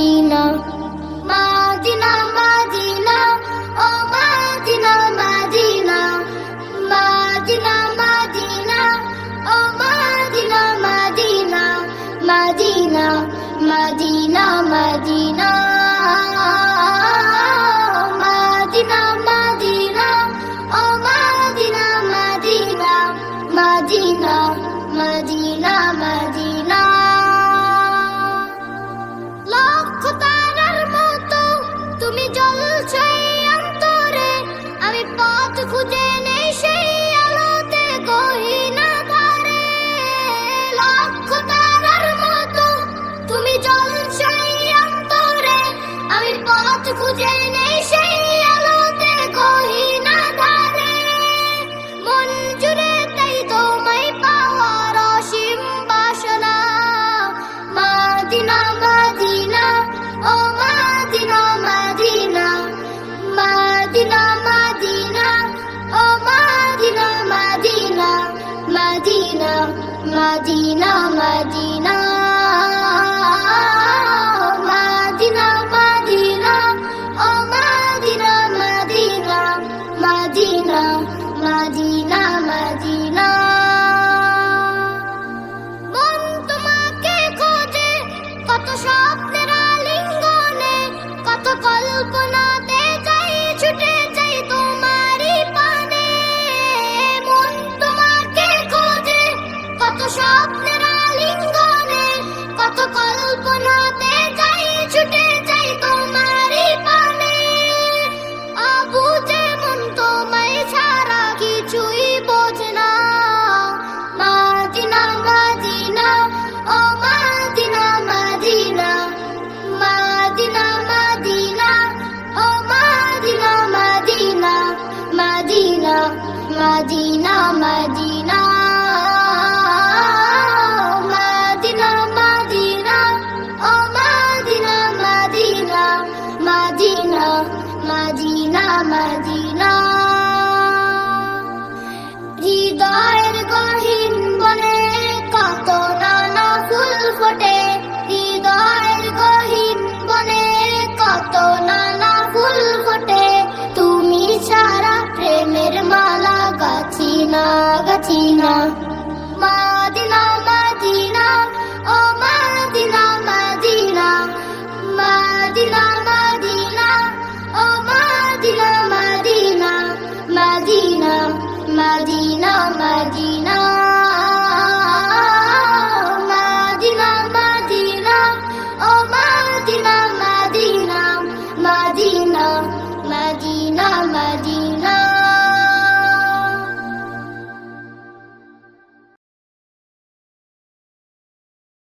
মাদিনা মাদিনা মাদিনা ও মাদিনা মাদিনা মাদিনা মাদিনা ও মাদিনা মাদিনা মাদিনা মাদিনা মাদিনা মাদিনা মাদিনা ও মাদিনা মাদিনা মাদিনা মাদিনা মাদিনা লক্ষ তারার মতো তুমি জ্বলছো এই অন্তরে আমি পথ খুঁজে নেই সেই আলোতে গহীনা ধারে লক্ষ তারার মতো তুমি জ্বলছো এই অন্তরে আমি পথ খুঁজে নেই সেই আলোতে গহীনা ধারে মন জুড়ে তাই তোমায় পাওয়ার অসীম বাসনা মাদিনা মাদিনা ও মাদিনা মাদিনা মাদিনা মাদিনা ও মাদিনা মাদিনা মাদিনা মাদিনা মাদিনা মাদিনা মাদিনা ও মাদিনা মাদিনা মাদিনা মাদিনা মাদিনা মন তোমাকে খোঁজে কত স্বপ্নের আলিঙ্গনে কত কল্পনাতে যাই ছুটে যাই তোমারই পানে মন তোমাকে খোঁজে কত স্বপ্নের আলিঙ্গনে কত কল্পনাতে যাই ছুটে যাই তোমারই পানে অবুঝে মন তোমায় ছাড়া কিছুই বোঝে না মাদিনা মাদিনা ও মাদিনা মাদিনা মাদিনা মাদিনা ও মাদিনা মাদিনা মাদিনা মাদিনা মাদিনা মাদিনা মাদিনা ও মাদিনা মাদিনা মাদিনা মাদিনা মাদিনা হৃদয়ের গহীন বনে কত নানা ফুল ফোটে হৃদয়ের গহীন বনে কত নানা ফুল ফোটে তুমি ছাড়া প্রেমের মালা গাছি না গাছি না মাদিনা মাদিনা ও মাদিনা মাদিনা মাদিনা মাদিনা ও মাদিনা